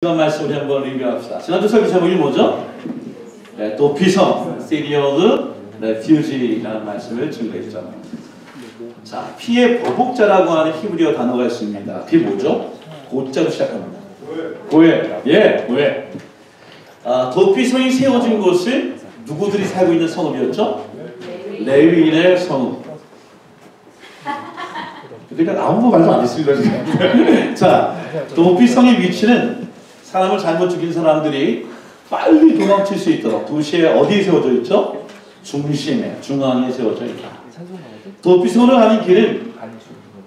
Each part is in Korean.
이런 말씀을 한번 리뷰합시다. 지난주 설교 제목이 뭐죠? 네, 도피성, City of Refugee라는 말씀을 준비했잖아요. 자, 피의 보복자라고 하는 히브리어 단어가 있습니다. 그게 뭐죠? 고자로 시작합니다. 고해. 예, 고해. 도피성이 세워진 곳은 누구들이 살고 있는 성읍이었죠? 레위인의 성읍. 그러니까 아무 말도 안 했습니다, 지금. 자, 도피성의 위치는 사람을 잘못 죽인 사람들이 빨리 도망칠 수 있도록 도시에 어디에 세워져 있죠? 중심에, 중앙에 세워져 있다. 도피성으로 가는 길은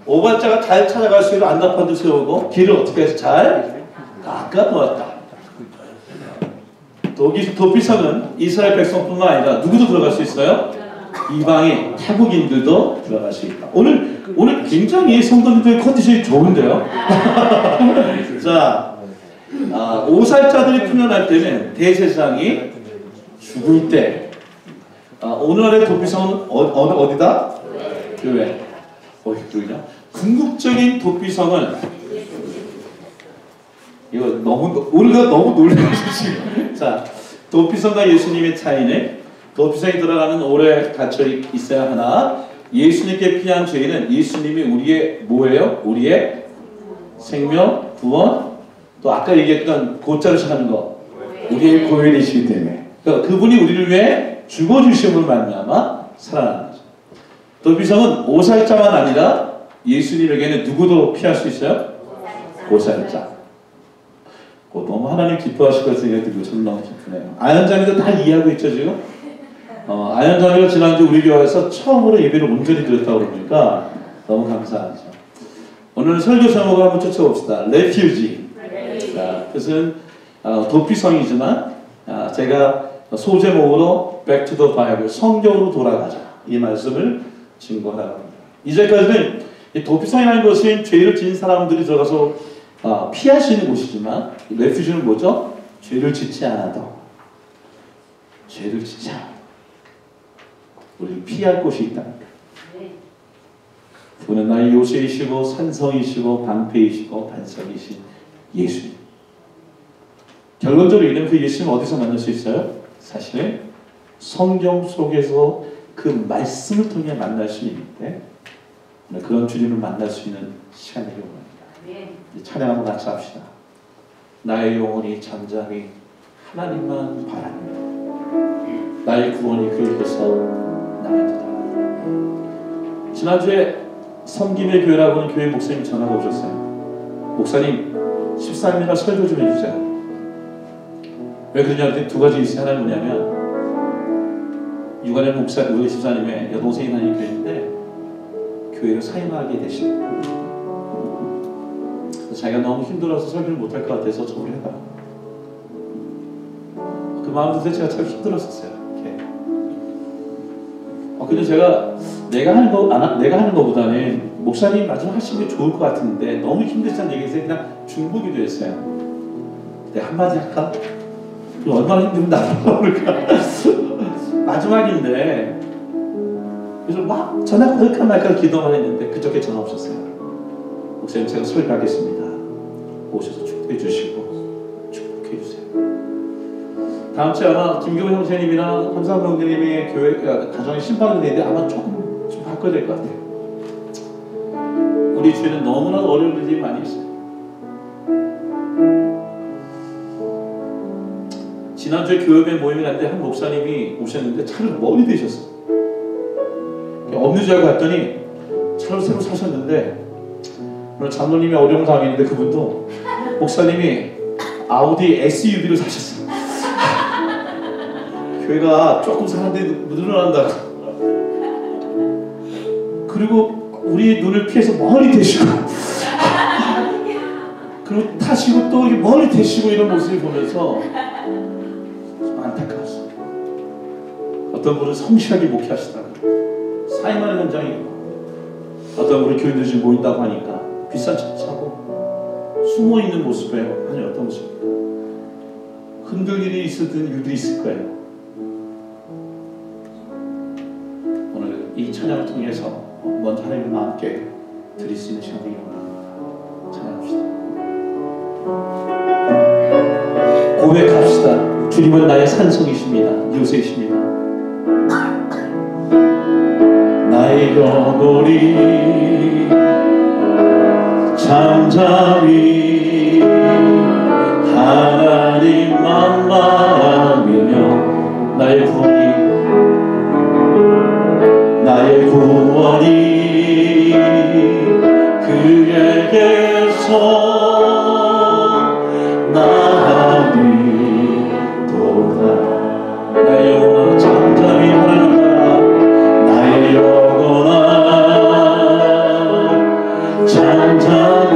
오발자가 잘 찾아갈 수 있도록 안다판도 세우고 길을 어떻게 해서 잘 깎아 놓았다. 도피성은 이스라엘 백성뿐만 아니라 누구도 들어갈 수 있어요? 이방인, 타국인들도 들어갈 수 있다. 오늘 굉장히 성도님들의 컨디션이 좋은데요? 자, 오살자들이 풀려날 때는 대제사장이 죽을 때, 오늘날의 도피성은 어디다? 교회. 교회냐? 궁극적인 도피성은 이거 우리가 너무 놀라시지. 자, 도피성과 예수님의 차이는 도피성에 들어가는 오래 갇혀 있어야 하나, 예수님께 피한 죄인은 예수님이 우리의 뭐예요? 우리의 생명, 구원, 또 아까 얘기했던 고자로 시작하는 거, 우리의 고연이시기 때문에, 그러니까 그분이 우리를 위해 죽어주심을 말미암아 살아나는 거죠. 도피성은 오살자만 아니라 예수님에게는 누구도 피할 수 있어요? 오살자. 너무 하나님 기뻐하실 것 생각이 들고 저는 너무 기쁘네요. 아연장이도 다 이해하고 있죠 지금? 아연장이가 지난주 우리 교회에서 처음으로 예배를 온전히 드렸다고 그러니까 너무 감사하죠. 오늘 설교 제목을 한번 쫓아봅시다. Refugee. 자, 그것은 도피성이지만 제가 소제목으로 Back to the Bible, 성경으로 돌아가자, 이 말씀을 증거하라고 합니다. 이제까지는 이 도피성이라는 것은 죄를 지은 사람들이 들어가서 피할 수 있는 곳이지만, 레퓨지는 뭐죠? 죄를 짓지 않아도, 죄를 짓지 않아도 우리를 피할 곳이 있다. 그분은 나의 요새이시고 산성이시고 방패이시고 반석이신 예수님. 결론적으로 이는 그 예수님 어디서 만날 수 있어요? 사실 성경 속에서 그 말씀을 통해 만날 수 있는데, 그런 주님을 만날 수 있는 시간이 오랍니다. 찬양 한번 같이 합시다. 나의 영혼이 잠잠히 하나님만 바랍니다. 나의 구원이 그에게서 나옵니다. 지난주에 섬김의 교회라고 하는 교회 목사님 전화가 오셨어요. 목사님, 13일날 설교 좀 해주세요. 왜 그러냐 했더니 두 가지 있어요. 하나는 뭐냐면, 유관의 목사, 우리 집사님의 여동생이 다니는 교회인데 교회를 사임하게 되신, 자기가 너무 힘들어서 설교를 못할 것 같아서 저를 해봐. 그 마음도 제가 참 힘들었었어요. 근데 제가 내가 하는 것보다는 목사님 마지막 하시는 게 좋을 것 같은데 너무 힘들다는 얘기에서 그냥 중보기도 했어요. 내가 한마디 할까? 얼마나 힘들면 나도 모를까. 마지막인데, 그래서 막 전화가 할까 말까 기도만 했는데 그저께 전화 오셨어요. 목사님, 제가 설교하겠습니다. 오셔서 축복해 주시고 축복해 주세요. 다음 주에 아마 김경호 형제님이랑 함상 형제님의 교회 가정의 심판을 내는데 아마 조금 좀 바꿔야 될 것 같아요. 우리 주에는 너무나 어려운 일들이 많이 있어요. 지난주에 교회 모임이 갔는데 한 목사님이 오셨는데 차를 멀리 대셨어. 없는 줄 알고 갔더니 차를 새로 사셨는데, 오늘 장로님이 어려움을 당했는데 그분도 목사님이 아우디 SUV를 사셨어. 교회가 조금 사람들이 늘어난다. 그리고 우리 눈을 피해서 멀리 대시고 그리고 타시고 또 멀리 대시고 이런 모습을 보면서 안타까웠어. 어떤 분은 성실하게 목회하시다가 사임하는 현장이고, 어떤 분은 교인들이 지금 모인다고 하니까 비싼 차 차고 숨어있는 모습에 아니 어떤 모습입니까? 흔들 일이 있었던 일들이 있을 거예요. 오늘 이 찬양을 통해서 먼저 하나님과 함께 드릴 수 있는 시간이 오랍니다. 찬양합시다. 고백합시다. 주님은 나의 산성이십니다. 요새이십니다. 나의 영혼이 잠잠히 하나님만 바라며 나의 구원이 그에게서 나를 도다. 나의 영혼아 잠잠히 하나님 바라. 나의 영혼아 잠잠히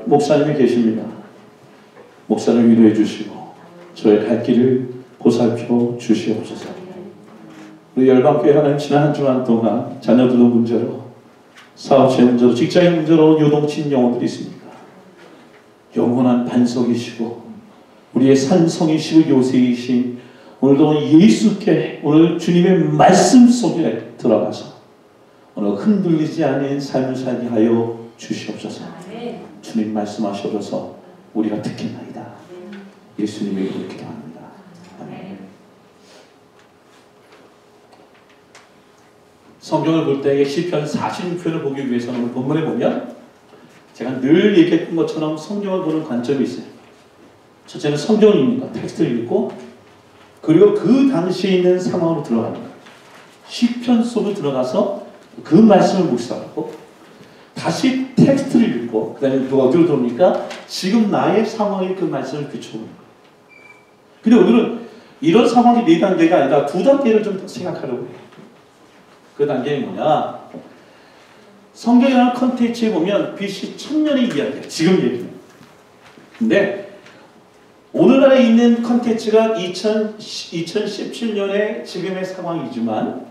목사님이 계십니다. 목사를 위로해 주시고 저의 갈 길을 보살펴 주시옵소서. 우리 열방교회 하나님 지난 한 주간 동안 자녀들의 문제로, 사업체 문제로, 직장인 문제로 요동친 영혼들이 있습니다. 영원한 반석이시고 우리의 산성이시고 요새이신 오늘도 예수께 오늘 주님의 말씀 속에 들어가서 오늘 흔들리지 않은 삶을 살게 하여 주시옵소서. 주님 말씀하셔서 우리가 듣겠나이다. 예수님의 이름으로 기도합니다. 아멘. 성경을 볼 때 시편 46편을 보기 위해서는 오늘 본문에 보면 제가 늘 얘기했던 것처럼 성경을 보는 관점이 있어요. 첫째는 성경을 읽는 것, 텍스트를 읽고, 그리고 그 당시에 있는 상황으로 들어가는 거예요. 시편 속으로 들어가서 그 말씀을 묵상하고 다시 텍스트를 읽고 그 다음에 그 어디로 들어오니까 지금 나의 상황에 그 말씀을 비춰보는 거예요. 근데 오늘은 이런 상황이 4단계가 아니라 2단계를 좀 더 생각하려고 해요. 그 단계는 뭐냐? 성경이라는 컨텐츠에 보면 BC 1000년의 이야기예요. 지금 얘기는. 근데 오늘날에 있는 컨텐츠가 2017년의 지금의 상황이지만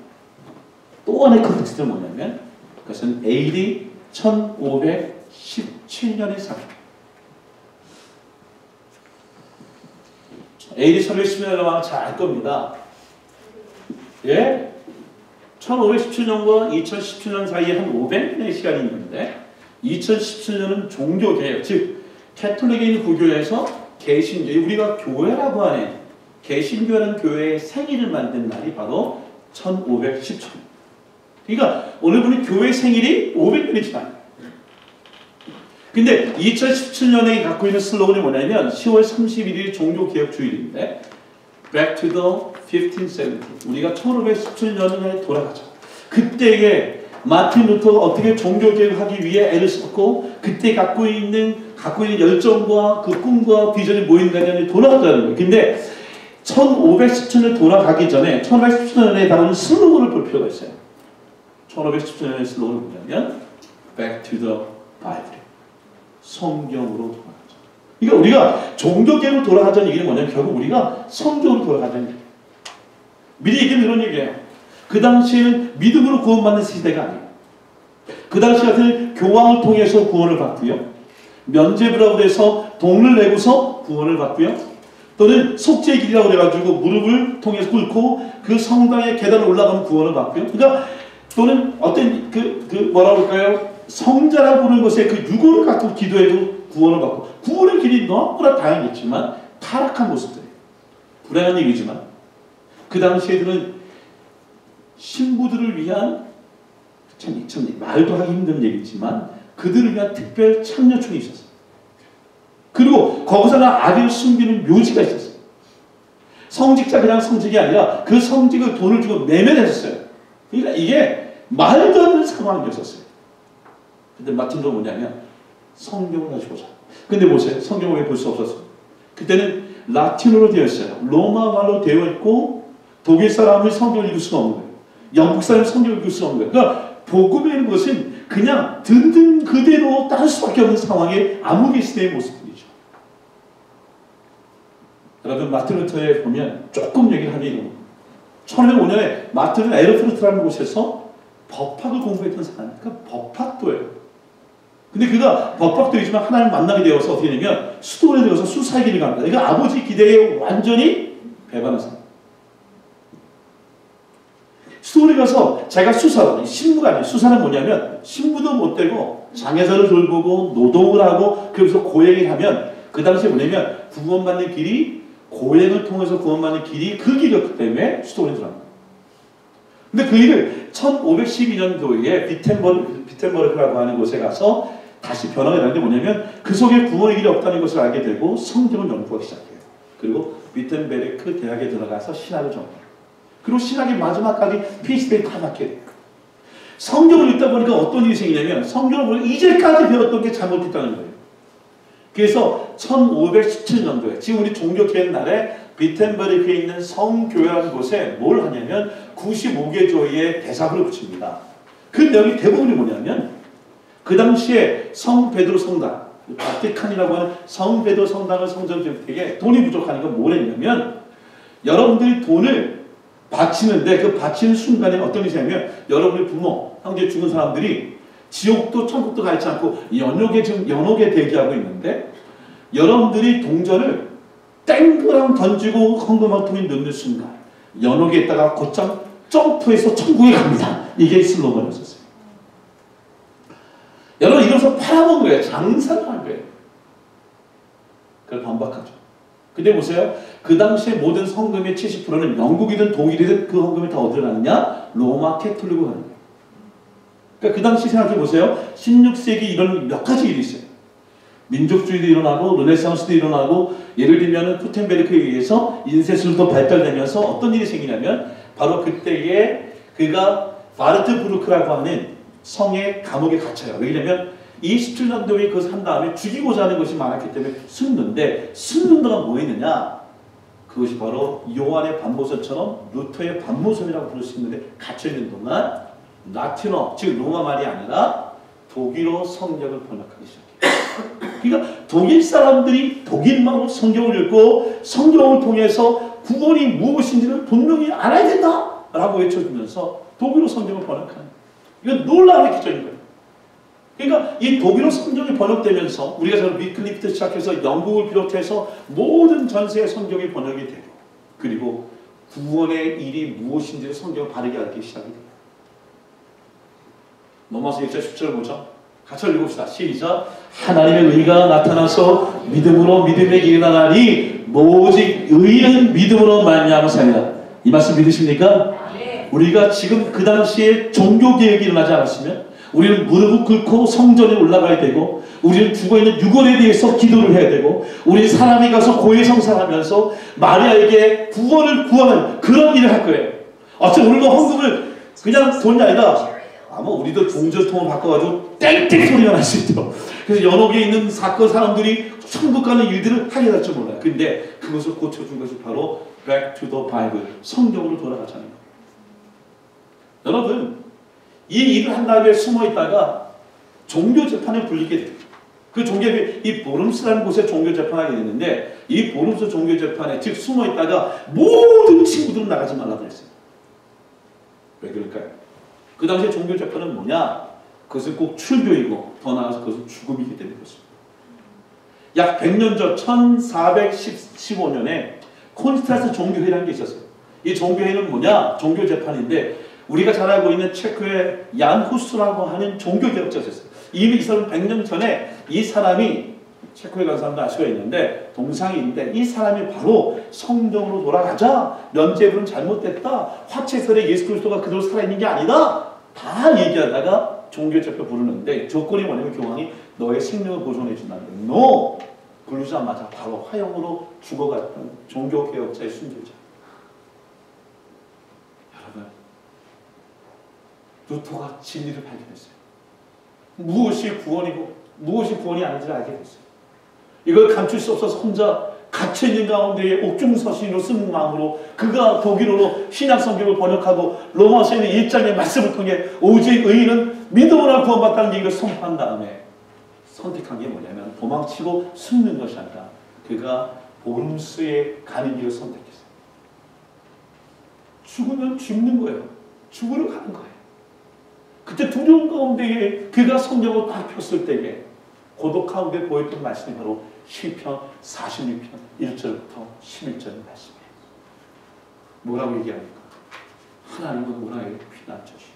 또 하나의 컨텍스트는 뭐냐면 그것은 AD 1517년의 상황. AD 1517년이라고 하면 잘 알 겁니다. 예? 1517년과 2017년 사이에 한 500년의 시간이 있는데 2017년은 종교개혁, 즉 캐톨릭에 있는 구교에서 개신교, 우리가 교회라고 하는 개신교라는 교회의 생일을 만든 날이 바로 1517년. 그러니까 오늘 보는 교회 생일이 500년이 지나요. 근데 2017년에 갖고 있는 슬로건이 뭐냐면 10월 31일이 종교개혁주일인데 Back to the 1570. 우리가 1517년에 돌아가죠. 그때에 마틴 루터가 어떻게 종교개혁하기 위해 애를 썼고 그때 갖고 있는 열정과 그 꿈과 비전이 모인다면 돌아가자는 거예요. 근데 1517년에 돌아가기 전에 1517년에 나오는 슬로건을 볼 필요가 있어요. 1517년의 슬로건은 뭐냐면 Back to the Bible. 성경으로 돌아가자. 그러니까 우리가 종교개혁으로 돌아가자는 얘기는 뭐냐면 결국 우리가 성경으로 돌아가자는 얘기예요. 미리 얘기하면 이런 얘기예요. 그 당시에는 믿음으로 구원받는 시대가 아니에요. 그 당시 같은 교황을 통해서 구원을 받고요. 면죄부라고 해서 돈을 내고서 구원을 받고요. 또는 속죄의 길이라고 해가지고 무릎을 통해서 꿇고 그 성당의 계단을 올라가면 구원을 받고요. 그러니까 또는 어떤 뭐라고 할까요? 성자라고 부르는 것에 그 유고를 갖고 기도해도 구원을 받고 구원의 길이 너무나 다양했지만 타락한 모습들이에요. 불행한 얘기지만 그 당시에는 신부들을 위한 참 말도 하기 힘든 얘기지만 그들을 위한 특별 참여촌이 있었어요. 그리고 거기서는 아비를 숨기는 묘지가 있었어요. 성직자 그냥 성직이 아니라 그 성직을 돈을 주고 매매했었어요. 그러니까 이게 말도 안 되는 상황이었었어요. 근데 마틴 루터가 뭐냐면 성경을 다시 보자. 근데 보세요. 성경을 왜 볼 수 없었어요? 그때는 라틴어로 되어 있어요. 로마 말로 되어 있고 독일 사람이 성경을 읽을 수가 없는 거예요. 영국 사람이 성경을 읽을 수가 없는 거예요. 그러니까 복음이라는 것은 그냥 듣는 그대로 따를 수밖에 없는 상황의 암흑의 시대의 모습들이죠. 여러분 마틴 루터에 보면 조금 얘기를 하면 이런 거예요. 1505년에 마틴 에르푸르트라는 곳에서 법학을 공부했던 사람. 그러니까 법학도예요. 근데 그가 법학도이지만 하나님을 만나게 되어서 어떻게 되냐면 수도원에 들어가서 수사의 길을 갑니다. 그러니까 아버지 기대에 완전히 배반한 사람. 수도원에 가서 자기가 신부가 아니에요. 수사는 뭐냐면 신부도 못 되고 장애자를 돌보고 노동을 하고 그러면서 고행을 하면 그 당시에 뭐냐면 구원받는 길이 고행을 통해서 구원받는 길이 그 길이었기 때문에 수도원에 들어갑니다. 근데 그 일을 1512년도에 비텐버르크라고 하는 곳에 가서 다시 변화가 되는 게 뭐냐면 그 속에 구원의 길이 없다는 것을 알게 되고 성경을 연구하기 시작해요. 그리고 비텐베르크 대학에 들어가서 신학을 전공해요. 그리고 신학의 마지막까지 PhD를 다 받게 돼요. 성경을 읽다 보니까 어떤 일이 생기냐면 성경을 보니까 이제까지 배웠던 게 잘못됐다는 거예요. 그래서 1517년도에 지금 우리 종교개혁 날에 비텐버르크에 있는 성교회라는 곳에 뭘 하냐면 95개 교회의 대사부를 붙입니다. 그 내용이 대부분이 뭐냐면 그 당시에 성 베드로 성당, 바티칸이라고 하는 성 베드로 성당을 성전주택에 돈이 부족하니까 뭘 했냐면 여러분들이 돈을 바치는데 그 바치는 순간에 어떤 일이 있냐면 여러분의 부모, 형제 죽은 사람들이 지옥도 천국도 가 있지 않고 연옥에 대기하고 있는데 여러분들이 동전을 땡그랑 던지고 헌금한 통에 넣는 순간 연옥에 있다가 곧장 점프해서 천국에 갑니다. 이게 슬로건이었어요. 여러분 이러면서 팔아본 거예요. 장사를 한 거예요. 그걸 반박하죠. 근데 보세요. 그 당시에 모든 헌금의 70%는 영국이든 독일이든 그 헌금이 다 어디로 가느냐? 로마 캐톨릭으로 가는 거예요. 그러니까 그 당시 생각해 보세요. 16세기 이런 몇 가지 일이 있어요. 민족주의도 일어나고 르네상스도 일어나고 예를 들면 구텐베르크에 의해서 인쇄술도 발달되면서 어떤 일이 생기냐면 바로 그때에 그가 바르트부르크라고 하는 성의 감옥에 갇혀요. 왜냐면 이 17년도에 그것을 한 다음에 죽이고자 하는 것이 많았기 때문에 숨는데 숨는 동안 뭐 했느냐? 그것이 바로 요한의 반모선처럼 루터의 반모선이라고 부를 수 있는데 갇혀있는 동안 라틴어, 즉 로마 말이 아니라 독일어 성경을 번역하기 시작해요. 그러니까 독일 사람들이 독일말로 성경을 읽고 성경을 통해서 구원이 무엇인지를 분명히 알아야 된다라고 외쳐주면서 독일어 성경을 번역하는 거예요. 이건 놀라운 기적인 거예요. 그러니까 이 독일어 성경이 번역되면서 우리가 저 위클리프트 시작해서 영국을 비롯해서 모든 전세의 성경이 번역이 되고 그리고 구원의 일이 무엇인지를 성경을 바르게 알기 시작이 돼요. 로마서 1장 10절 보죠. 같이 읽읍시다. 시작. 하나님의 의가 나타나서 믿음으로 믿음에 이르나니 오직 의는 믿음으로 말미암아 살리라. 이 말씀 믿으십니까? 네. 우리가 지금 그 당시에 종교개혁이 일어나지 않았으면 우리는 무릎을 꿇고 성전에 올라가야 되고 우리는 죽어있는 유골에 대해서 기도를 해야 되고 우리 사람이 가서 고해성사하면서 마리아에게 구원을 구하는 그런 일을 할 거예요. 어차피 우리도 헌금을 그냥 돈이 아니라 아마 우리도 종전통을 바꿔가지고 땡땡 소리가 날 수 있죠. 그래서 여러 개 있는 사건 사람들이 천국 가는 일들을 하게 될 줄 몰라요. 근데 그것을 고쳐준 것이 바로 Back to the Bible, 성경으로 돌아가자는 거예요. 여러분 이 일을 한 다음에 숨어 있다가 종교 재판에 불리게 돼요. 그 이 보름스라는 곳에 종교 재판하게 됐는데 이 보름스 종교 재판에 즉 숨어 있다가 모든 친구들은 나가지 말라고 그랬어요. 왜 그럴까요? 그 당시에 종교 재판은 뭐냐? 그것은 꼭 출교이고 더 나아가서 그것은 죽음이기 때문에 그렇습니다. 약 100년 전 1415년에 콘스탄스 종교회라는 게 있었어요. 이 종교회는 뭐냐? 종교 재판인데 우리가 잘 알고 있는 체코의 얀 후스라고 하는 종교개혁자였어요. 이미 이 사람은 100년 전에 이 사람이 체코에 간 사람도 알 수가 있는데 동상인데 이 사람이 바로 성경으로 돌아가자. 면죄부는 잘못됐다. 화채설에 예수 그리스도가 그대로 살아있는 게 아니다. 다 얘기하다가 종교재판 부르는데 조건이 뭐냐면 교황이 너의 생명을 보존해 준다는데 너 부르자마자 바로 화형으로 죽어갔던 종교개혁자의 순교자. 여러분 루터가 진리를 발견했어요. 무엇이 구원이고 무엇이 구원이 아닌지를 알게 됐어요. 이걸 감출 수 없어서 혼자 갇혀있는 가운데에 옥중서신으로 쓴 마음으로 그가 독일어로 신약성경을 번역하고 로마서에 있는 1장의 말씀을 통해 오직 의인은 믿음으로 구원받다는 얘기를 선포한 다음에 선택한 게 뭐냐면 도망치고 숨는 것이 아니라 그가 보름스에 가는 길을 선택했어요. 죽으면 죽는 거예요. 죽으러 가는 거예요. 그때 두려움 가운데에 그가 성경을 딱 폈을 때에 고독 가운데 보였던 말씀이 바로 시편 46편 1절부터 11절의 말씀이에요. 뭐라고 얘기합니까? 하나님은 우나에게 피난처시오.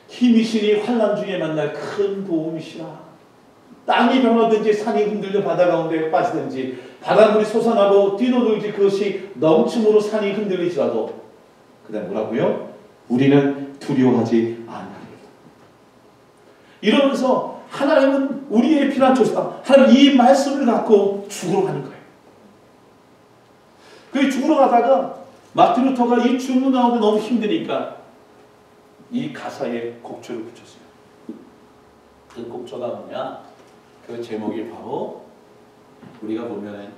힘이시니 환난 중에 만날 큰 도움이시라. 땅이 변하든지 산이 흔들려 바다 가운데 빠지든지 바닷물이 솟아나고 뛰노들지 그것이 넘침으로 산이 흔들리지라도 그 다음 뭐라고요? 우리는 두려워하지 않으리라. 이러면서 하나님은 우리의 피난처시다. 하나님 이 말씀을 갖고 죽으러 가는 거예요. 그 죽으러 가다가 마틴 루터가 이 죽는 가운데 너무 힘드니까 이 가사에 곡조를 붙였어요. 그 곡조가 뭐냐? 그 제목이 바로 우리가 보면은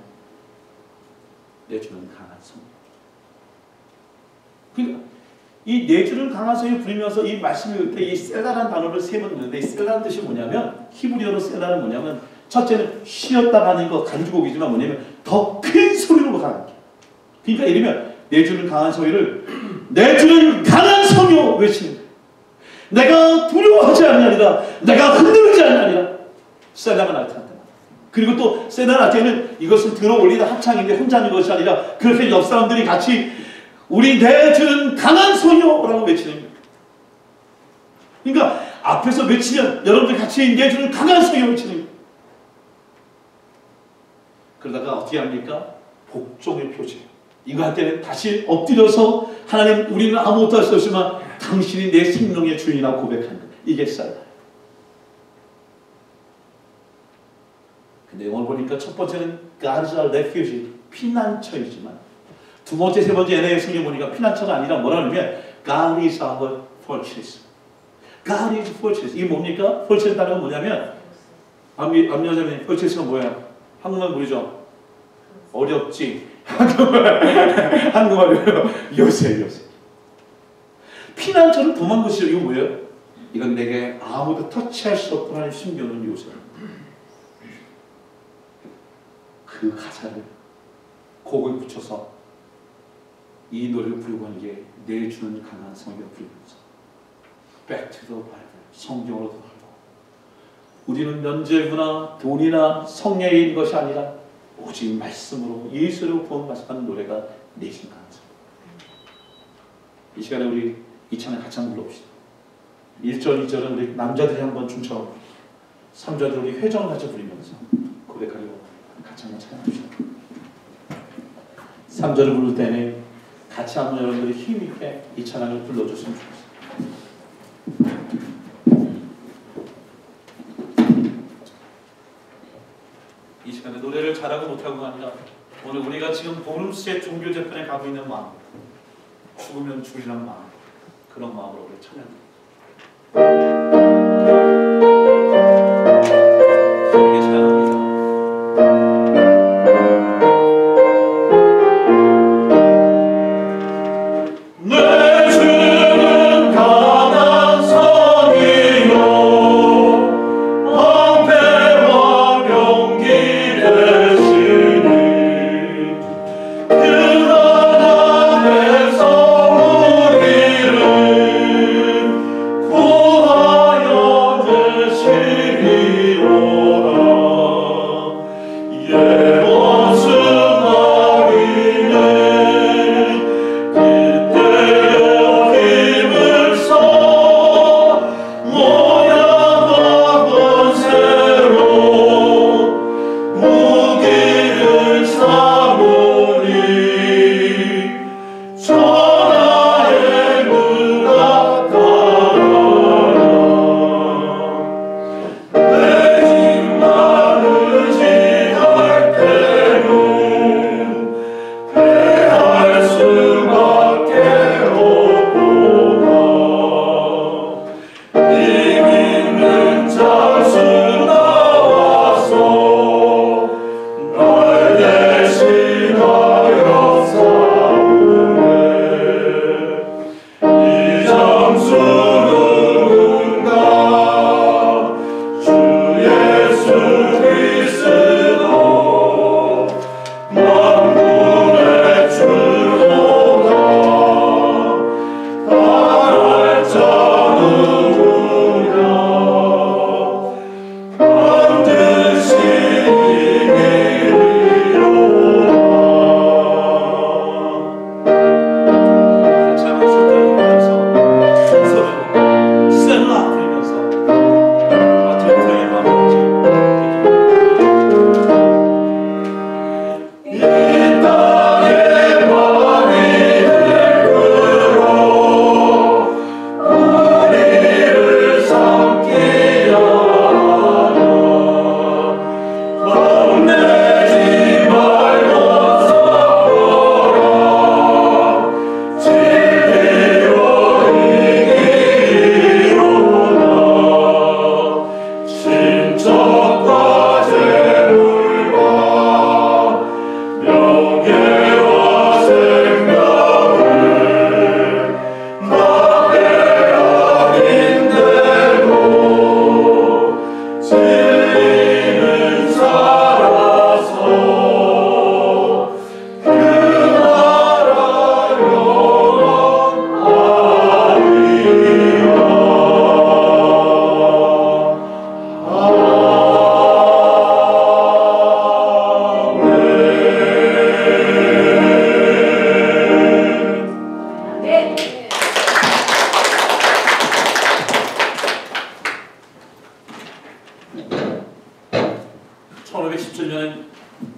내 주는 강한 성. 그러니까 이 내 주는 강한 성이 부리면서 이 말씀을 읽을 때 이 셀라라는 단어를 세 번 넣는데 이 셀라라는 뜻이 뭐냐면 히브리어로 셀라는 뭐냐면 첫째는 쉬었다 가는 거 간주곡이지만 뭐냐면 더 큰 소리로 가는 게. 그러니까 이러면 내 주는 강한 성이를 내 주는 강한 성이요 외치는 거예요. 내가 두려워하지 않느니라. 내가 흔들리지 않느니라. 셀라가 나타난다. 그리고 또 셀라 나타에는 이것을 들어 올리다 합창인데 혼자 하는 것이 아니라 그렇게 옆 사람들이 같이 우리 내 주는 강한 성이요라고 외치는 거예요. 그러니까 앞에서 외치면 여러분들 같이 내 주는 강한 성이요 외치는 거예요. 그러다가 어떻게 합니까? 복종의 표지. 이거 할 때는 다시 엎드려서 하나님 우리는 아무것도 할 수 없지만 당신이 내 생명의 주인이라고 고백하는 거예요. 이게 쌀. 내용을 보니까 첫 번째는 God is our refuge, 피난처이지만 두 번째, 세 번째 NIV 성경 보니까 피난처가 아니라 뭐라냐면 God is our fortress. God is fortress. 이게 뭡니까? fortress 단어가 뭐냐면 암여자면 fortress가 뭐야? 한국말 모르죠? 어렵지. 한국말로 요새. 피난처를 도망가시죠. 이거 뭐예요? 이건 내게 아무도 터치할 수 없고 하나님 숨겨놓은 요새. 그 가사를 곡을 붙여서 이 노래를 부르고 하는 게 내 주는 강한 성경 부르면서 Back to the Bible, 성경으로 돌아가고 우리는 면죄부나 돈이나 성례인 것이 아니라 오직 말씀으로 예수로 구원받는 노래가 내 주는 강한 성경. 이 시간에 우리 이 찬양 같이 한번 불러봅시다. 1절, 2절은 우리 남자들이 한번 춤춰 3절은 우리 회전 같이 부리면서 고백하려고 같이 한번 찬양합시다. 3절을 부를 때는 같이 한번 여러분들이 힘있게 이 찬양을 불러줬으면 좋겠습니다. 이 시간에 노래를 잘하고 못하고가 아니라 오늘 우리가 지금 보름새 종교 재판에 가고 있는 마음, 죽으면 죽으리란 마음, 그런 마음으로 우리 찬양합니다. 소리게 찬양합니다.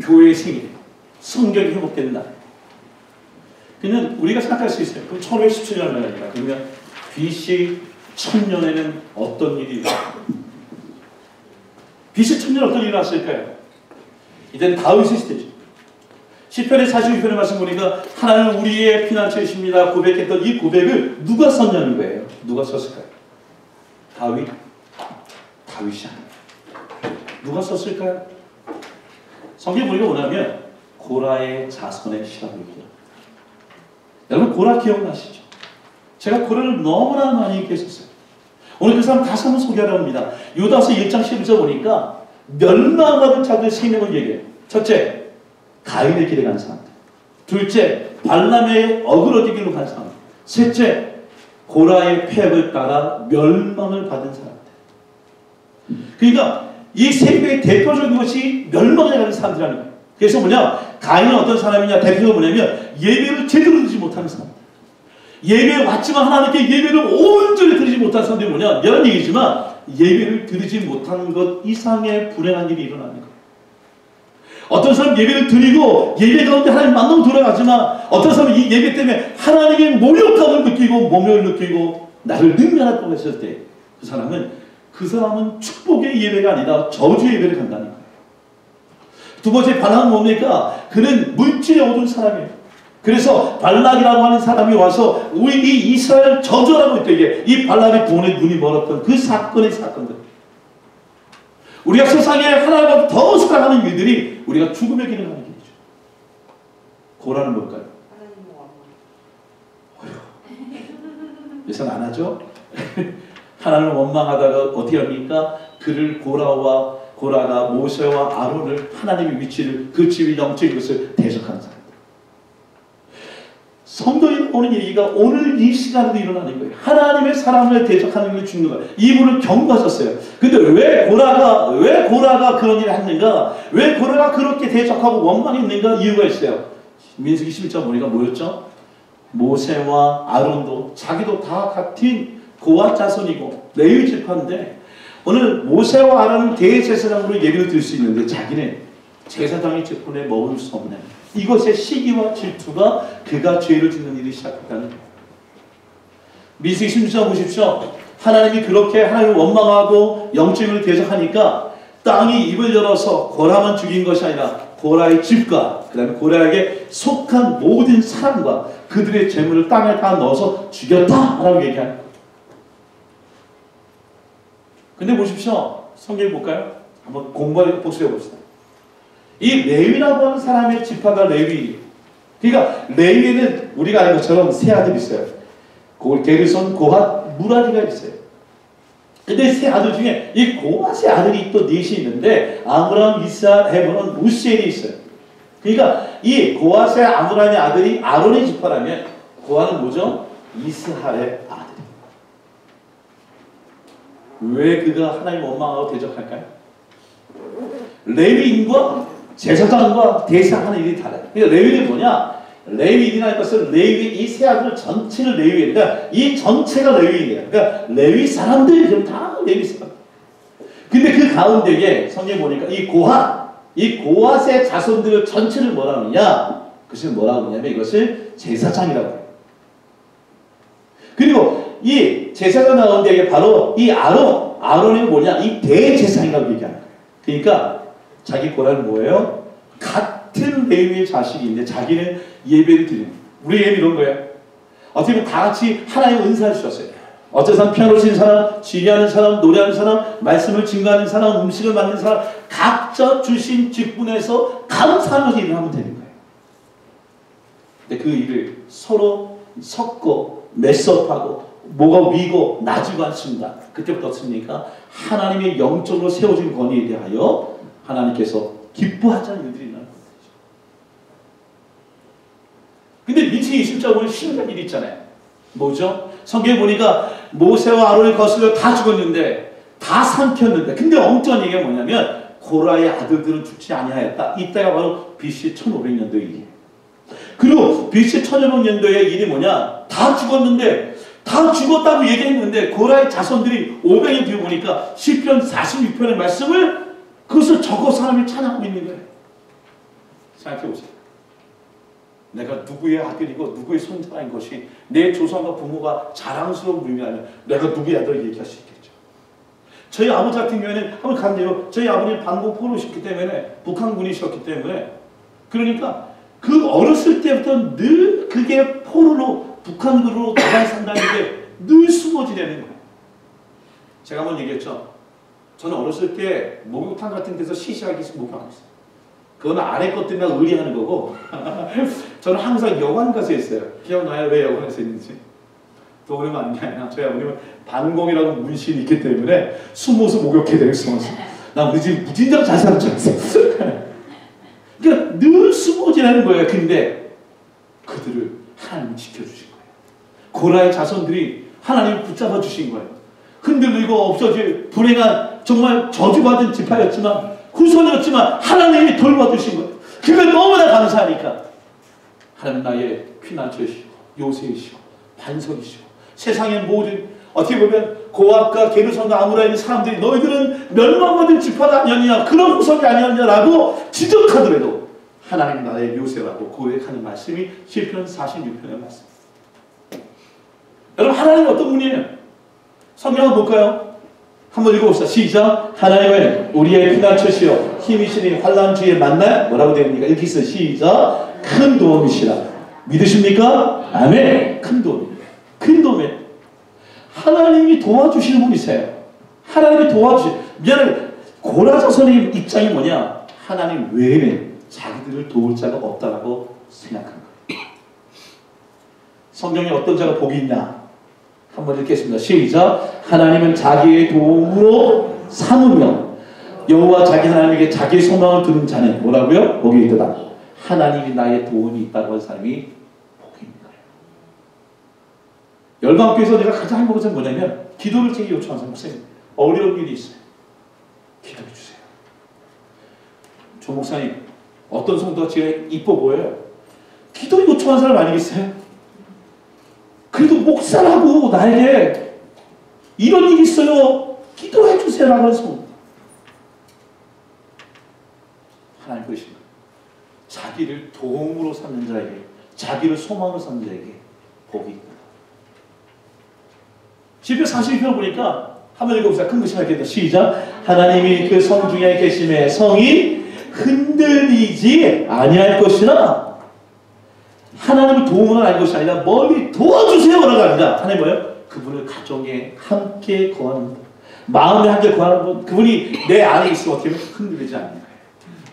교회의 생일, 성경이 회복되는 날. 그러면 우리가 생각할 수 있어요. 그럼 1517년 말이니까. 그러면 BC 1000년에는 어떤 일이 일어났어요? BC 1000년 어떤 일이 일어났을까요? 이제는 다윗의 시대죠. 시편의 42편의 말씀 보니까 하나님은 우리의 피난처이십니다 고백했던 이 고백을 누가 썼냐는 거예요. 누가 썼을까요? 다윗이 아니에요. 누가 썼을까요? 성경 보니까 뭐냐면 고라의 자손의 시라고요. 여러분 고라 기억나시죠? 제가 고라를 너무나 많이 얘기했었어요. 오늘 그 사람 다시 한번 소개하려 합니다. 요다서 1장 11절 보니까 멸망받은 자들 3명을 얘기해요. 첫째, 가인의 길에 간 사람들. 둘째, 발람의 어그러지기로 간 사람들. 셋째, 고라의 폐역을 따라 멸망을 받은 사람들. 그러니까 이 세 개의 대표적인 것이 멸망에 가는 사람들이라는 거예요. 그래서 뭐냐, 가인은 어떤 사람이냐, 대표가 뭐냐면 예배를 제대로 드리지 못하는 사람. 예배에 왔지만 하나님께 예배를 온전히 드리지 못한 사람들이 뭐냐, 이런 얘기지만 예배를 드리지 못하는 것 이상의 불행한 일이 일어나는 거예요. 어떤 사람은 예배를 드리고 예배 가운데 하나님 만나고 돌아가지만 어떤 사람은 이 예배 때문에 하나님의 모욕감을 느끼고 모멸을 느끼고 나를 능멸하다고 했을 때 그 사람은 축복의 예배가 아니라 저주의 예배를 간다는 거예요. 두 번째 발락은 뭡니까? 그는 물질에 얻은 사람이에요. 그래서 발락이라고 하는 사람이 와서 우리 이 이스라엘 저주라고 했던 이 발락의 돈에 눈이 멀었던 그 사건의 사건들. 우리가 세상에 하나님과 더 사랑하는 일들이 우리가 죽음의 길을 가는 길이죠. 고라는 뭘까요? 예상 안 하죠? 하나님을 원망하다가 어떻게 합니까? 그를 고라가 모세와 아론을 하나님의 위치를 그 지위 영적인 것을 대적하는 사람. 성도에 오는 얘기가 오늘 이 시간에도 일어나는 거예요. 하나님의 사람을 대적하는 걸 죽는 거예요. 이분을 경고하셨어요. 근데 왜 고라가 그런 일을 했는가? 왜 고라가 그렇게 대적하고 원망했는가? 이유가 있어요. 민수기 11장 보니까 뭐였죠? 모세와 아론도 자기도 다 같은 고아 자손이고 레위 지파인데 오늘 모세와 아론은 대제사장으로 예배를 드릴 수 있는데 자기는 제사장의 직분에 머물 수 없는 이것의 시기와 질투가 그가 죄를 짓는 일이 시작했다는 거예요. 민수기 16장 보십시오. 하나님이 그렇게 하나님을 원망하고 영적으로 대적하니까 땅이 입을 열어서 고라만 죽인 것이 아니라 고라의 집과 그 다음에 고라에게 속한 모든 사람과 그들의 재물을 땅에 다 넣어서 죽였다라고 얘기하는 거예요. 근데 보십시오. 성경 볼까요? 한번 공부해 복습해 봅시다. 이 레위라고 하는 사람의 지파가 레위. 그러니까 레위에는 우리가 아는 것처럼 세 아들이 있어요. 게르손, 고핫, 무라리가 있어요. 근데 세 아들 중에 이 고핫의 아들이 또 넷이 있는데 아므람, 이스할, 헤브론, 우시엘이 있어요. 그러니까 이 고핫의 아므람의 아들이 아론의 지파라면 고핫은 뭐죠? 이스할의 아들. 왜 그가 하나님 원망하고 대적할까요? 레위인과 제사장과 대사하는 일이 달라요. 그러니까 레위는 뭐냐? 레위인이라는 것은 레위 이 세 아들 전체를 레위인. 그러니까 이 전체가 레위인이에요. 그러니까 레위 사람들이 지금 다 레위 사람. 근데 그 가운데에 성경 보니까 이 고핫의 자손들 전체를 뭐라 하느냐? 그것을 뭐라고 하냐면 이것을 제사장이라고 해요. 그리고 이 제사장 가운데 바로 이 아론이 뭐냐? 이 대제사장이라고 얘기하는 거예요. 그러니까 자기 고라는 뭐예요? 같은 레위의 자식인데 자기는 예배를 드리는 거예요. 우리 예배 이런 거예요. 어떻게 보면 다 같이 하나님의 은사를 주셨어요. 어떤 사람 피아노 치는 사람, 지휘하는 사람, 노래하는 사람, 말씀을 증거하는 사람, 음식을 만드는 사람 각자 주신 직분에서 감사하면서 일을 하면 되는 거예요. 근데 그 일을 서로 섞고 메스업하고 뭐가 위고 낮이고 않습니다. 그때부터 어떻습니까? 하나님의 영적으로 세워진 권위에 대하여 하나님께서 기뻐하자는 일들이 있는 거죠. 근데 민수기 20장 보면 신기한 일이 있잖아요. 뭐죠? 성경에 보니까 모세와 아론의 거슬러 다 죽었는데 다 삼켰는데 근데 엉뚱한 얘기가 뭐냐면 고라의 아들들은 죽지 아니하였다. 이때가 바로 BC 1500년도의 일이에요. 그리고 BC 1500년도의 일이 뭐냐? 다 죽었는데 다 죽었다고 얘기했는데 고라의 자손들이 500년 뒤에 보니까 시편 46편의 말씀을 그것을 적어서 하나님을 찬양하고 있는 거예요. 생각해보세요. 내가 누구의 아들이고 누구의 손자인 것이 내 조상과 부모가 자랑스러운 분이라면 내가 누구의 아들을 얘기할 수 있겠죠. 저희 아버지 같은 경우에는 한번 간대요. 저희 아버지는 반공 포로셨기 때문에 북한군이셨기 때문에 그러니까 그 어렸을 때부터 늘 그게 포로로 북한군으로 나가 산다는 게 늘 숨어지려는 거예요. 제가 한번 얘기했죠. 저는 어렸을 때 목욕탕 같은 데서 시시하게 목욕 안 했어요. 그거는 아래 것 때문에 의리하는 거고 저는 항상 여관 가서 했어요. 기억나요? 왜 여관에서 했는지? 도움이 많은 게 아니라 저희 아버님은 반공이라고 문신이 있기 때문에 숨어서 목욕해야 돼요. 숨어서. 나 우리 집 무진장 잘 사는 줄 알았어. 그러니까 늘 숨어지라는 거예요. 근데 그들을 하나님이 지켜주신 거예요. 고라의 자손들이 하나님이 붙잡아 주신 거예요. 흔들리고 없어질 불행한 정말 저주받은 지파였지만 후손이었지만 하나님이 돌봐주신 거예요. 그걸 너무나 감사하니까 하나님 나의 피난처이시고 요새이시고 반석이시고 세상의 모든 어떻게 보면 고압과 게르선과 아무라 있는 사람들이 너희들은 멸망받은 지파가 아니었냐 그런 후손이 아니었냐라고 지적하더라도 하나님 나의 요새라고 고백하는 말씀이 시편 46편의 말씀. 여러분 하나님은 어떤 분이에요? 성경 한번 볼까요? 한번 읽어봅시다. 시작. 하나님은 우리의 피난처시요 힘이시니 환난 주에 만날 뭐라고 됩니까? 이렇게 있어요. 시작. 큰 도움이시라. 믿으십니까? 아멘. 큰 도움입니다. 큰 도움이에요. 하나님이 도와주시는 분이세요. 하나님이 미안해. 고라 자손의 입장이 뭐냐? 하나님 외에는 자기들을 도울 자가 없다라고 생각한 거예요. 성경에 어떤 자가 복이 있냐? 한번 읽겠습니다. 시작. 하나님은 자기의 도움으로 삼으며 여호와 자기 하나님에게 자기의 소망을 두는 자는 뭐라고요? 복이 있다. 하나님이 나의 도움이 있다고 하는 사람이 복이 있는 거예요. 열방교회에서 내가 가장 행복한 것은 뭐냐면 기도를 제게 요청하는 사람. 목사님 어려운 일이 있어요. 기도해 주세요. 조 목사님 어떤 성도가 제가 이뻐 보여요. 기도 요청하는 사람 아니겠어요? 그래도 목사라고 나에게 이런 일이 있어요. 기도해 주세요라고 해서 하나님 그러십니다. 자기를 도움으로 삼는 자에게 자기를 소망으로 삼는 자에게 복이 있다. 시편 42편 보니까 한번 읽어보세요. 큰 글씨 밝게 시작. 하나님이 그 성 중에 계심에 성이 흔들리지 아니할 것이나 하나님을 도움을 알 것이 아니라 멀리 도와주세요라고 합니다. 하나님 뭐예요? 그분을 가정에 함께 거하는 분, 마음에 함께 거하는 분, 그분이 내 안에 있으면 어떻게 보면 흔들리지 않는 거예요.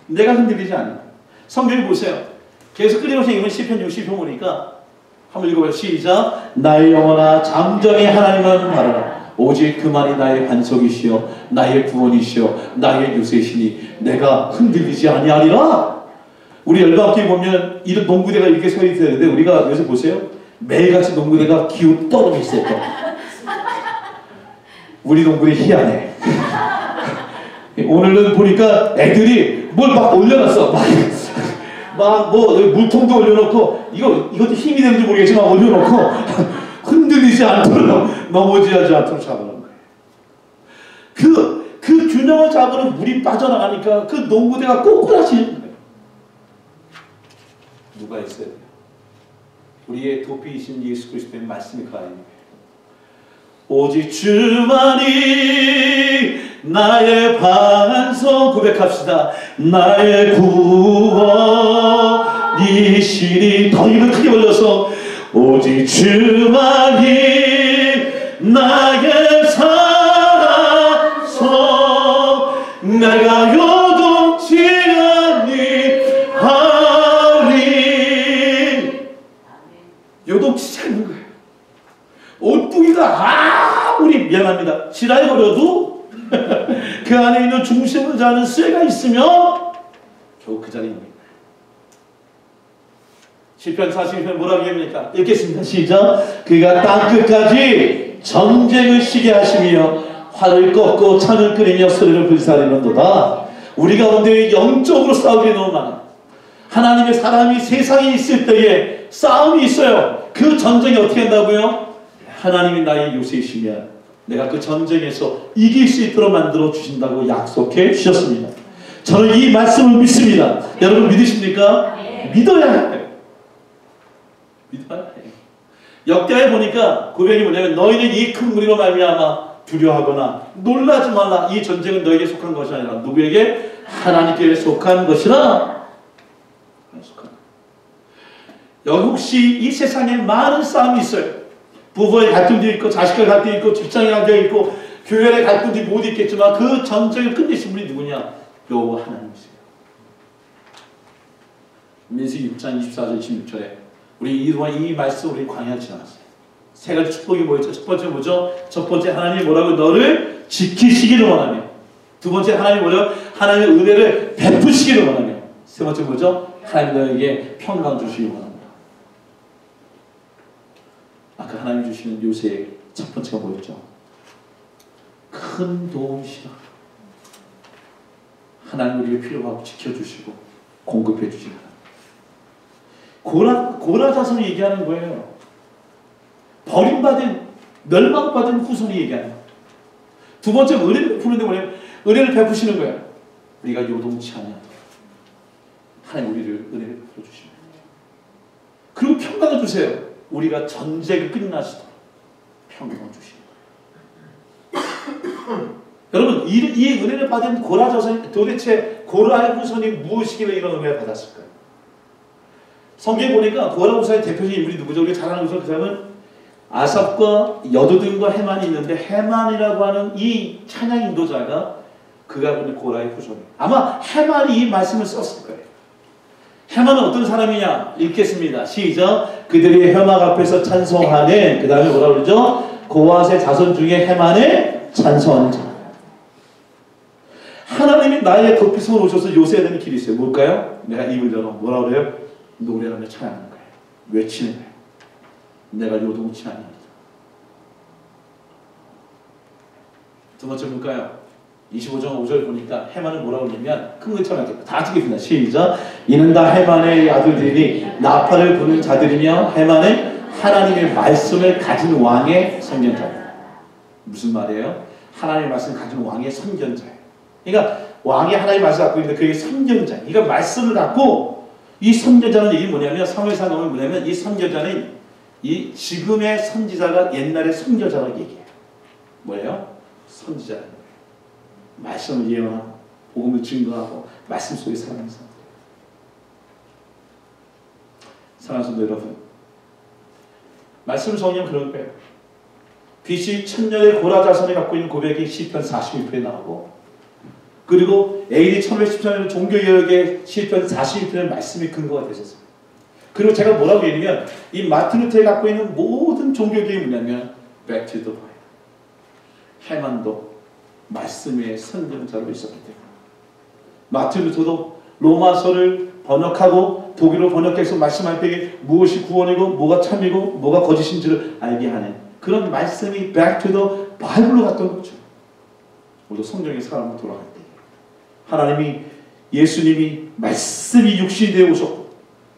내가 흔들리지 않는 거예요. 성경을 보세요. 계속 끊임없이 읽으면 시편 60편 보니까 한번 읽어봐요. 시작. 나의 영혼아 잠잠히 하나님만 바라라. 오직 그만이 나의 반석이시여 나의 구원이시여 나의 요새시니 내가 흔들리지 아니하리라. 우리 열방교회 보면 이런 농구대가 이렇게 서 있는데 우리가 여기서 보세요. 매일같이 농구대가 기우 떨어져 있어요. 우리 농구대 희한해. 오늘은 보니까 애들이 뭘 막 올려놨어. 막 뭐 물통도 올려놓고 이것도 힘이 되는지 모르겠지만 올려놓고 흔들리지 않도록 넘어지지 않도록 잡아놓은 거예요. 그 균형을 잡으러 물이 빠져나가니까 그 농구대가 꼬꾸라지는 거예요. 누가 있어야 돼요? 우리의 도피이신 예수 그리스도의 말씀이 그 안에 있는 거예요. 오직 주만이 나의 반석 고백합시다. 나의 구원이시니 더 입을 크게 벌려서 오직 주만이 나의 산성 내가 요동치 아니하리. 요동치지 않는 거예요. 오뚜기가 아무리 미안합니다 지랄거려도 그 안에 있는 중심을 자는 쇠가 있으면 겨우 그 자리에 있는 거예요. 시편 42편 뭐라고 합니까? 읽겠습니다. 시작. 그가 땅끝까지 전쟁을 시게 하시며 활을 꺾고 창을 끓이며 소리를 불사르는도다. 우리 가운데 영적으로 싸우기 너무 많아. 하나님의 사람이 세상에 있을 때에 싸움이 있어요. 그 전쟁이 어떻게 한다고요? 하나님이 나의 요새이시면 내가 그 전쟁에서 이길 수 있도록 만들어 주신다고 약속해 주셨습니다. 저는 이 말씀을 믿습니다. 여러분 믿으십니까? 믿어야 해요. 믿어야 해요. 역대하에 보니까 고백이 뭐냐면 너희는 이 큰 무리로 말미암아 두려워하거나 놀라지 말라. 이 전쟁은 너에게 속한 것이 아니라 누구에게? 하나님께 속한 것이라. 여기 혹시 이 세상에 많은 싸움이 있어요. 부부의 갈등도 있고 자식과 갈등도 있고 직장의 갈등도 있고 교회의 갈등도 모두 있겠지만 그 전쟁을 끝내신 분이 누구냐? 여호와 하나님이세요. 민수기 6장 24절 26절에 우리 이 말씀 우리 광야를 지나갔어요. 세 가지 축복이 뭐였죠? 첫 번째 뭐죠? 첫 번째 하나님이 뭐라고? 너를 지키시기를 원하며. 두 번째 하나님이 뭐죠? 하나님의 은혜를 베푸시기를 원하며. 세 번째 뭐죠? 하나님 너에게 평강 주시기를 원합니다. 아까 하나님 주시는 요새의 첫 번째가 뭐였죠? 큰 도움이시라. 하나님 우리의 필요하고 지켜주시고 공급해 주시라. 고라 자손이 얘기하는 거예요. 버림받은 멸망받은 후손이 얘기하는 거예요. 두 번째 은혜를 베푸는데 뭐냐면 은혜를 베푸시는 거예요. 우리가 요동치 않아도 하나님 우리를 은혜를 베풀어 주시는 거예요. 그리고 평강을 주세요. 우리가 전쟁이 끝나시도록 평강을 주시는 거예요. 여러분 이 은혜를 받은 고라 자손 도대체 고라의 후손이 무엇이길래 이런 은혜를 받았을까요? 성경에 보니까 고라 후손의 대표적인 인물이 누구죠? 우리가 잘 아는 그 사람은 아삽과 여두둔과 헤만이 있는데 헤만이라고 하는 이 찬양 인도자가 그가 보는 고라의 후손이에요. 아마 헤만이 이 말씀을 썼을 거예요. 헤만은 어떤 사람이냐? 읽겠습니다. 시작. 그들이 회막 앞에서 찬송하는 그 다음에 뭐라 그러죠? 고핫의 자손 중에 헤만을 찬송하는 자. 하나님이 나의 덮이성을 오셔서 요새야 되는 길이 있어요. 뭘까요? 내가 입을 열어 뭐라 그래요? 노래하며 찬양하는 거예요. 외치는 거예요. 내가 요동치 아니하리라. 두 번째 볼까요? 25장 5절 보니까 헤만은 뭐라고 하냐면 큰 글자로 하겠다. 다 찍겠습니다. 시작. 이는 다 헤만의 아들들이니 나팔을 부는 자들이며 헤만은 하나님의 말씀을 가진 왕의 선견자예요. 무슨 말이에요? 하나님의 말씀을 가진 왕의 선견자예요. 그러니까 왕이 하나님의 말씀을 갖고 있는데 그게 선견자예요. 그러니까 말씀을 갖고 이 선견자는 얘기 뭐냐면 사무엘상 보면 뭐냐면 이 선견자는 이 지금의 선지자가 옛날의 선교자라고 얘기해요. 뭐예요? 선지자라는 거예요. 말씀을 예언하고 복음을 증거하고 말씀 속에 살아가는 사람들. 사랑하는 성도 여러분, 말씀을 정리하면 그럴 거예요. BC 1000년의 고라 자손이 갖고 있는 고백이 시편 42편에 나오고 그리고 AD 1514년 종교개혁의 시편 42편의 말씀이 근거가 되셨어요. 그리고 제가 뭐라고 얘기하면 이 마틴 루터가 갖고 있는 모든 종교개혁이 뭐냐면 Back to the Bible. 헤만도 말씀의 선전자로 있었기 때문에 마틴 루터도 로마서를 번역하고 독일어 번역해서 말씀할 때에 무엇이 구원이고 뭐가 참이고 뭐가 거짓인지를 알게 하는 그런 말씀이 Back to the Bible로 갔던 거죠. 우리도 성경의 사람으로 돌아갈 때 하나님이 예수님이 말씀이 육신이 되어 오셨고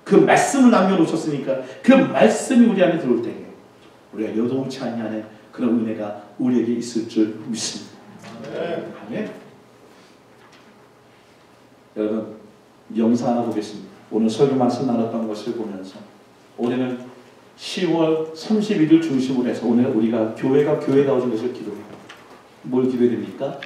그 말씀을 남겨놓으셨으니까 그 말씀이 우리 안에 들어올 때에 우리가 여동치 아니하는 그런 은혜가 우리에게 있을 줄 믿습니다. 아멘. 여러분 영상 하나 보겠습니다. 오늘 설교 말씀 나눴던 것을 보면서 올해는 10월 31일 중심으로 해서 오늘 우리가 교회가 교회다워진 것을 기도해요. 뭘 기도해야 됩니까?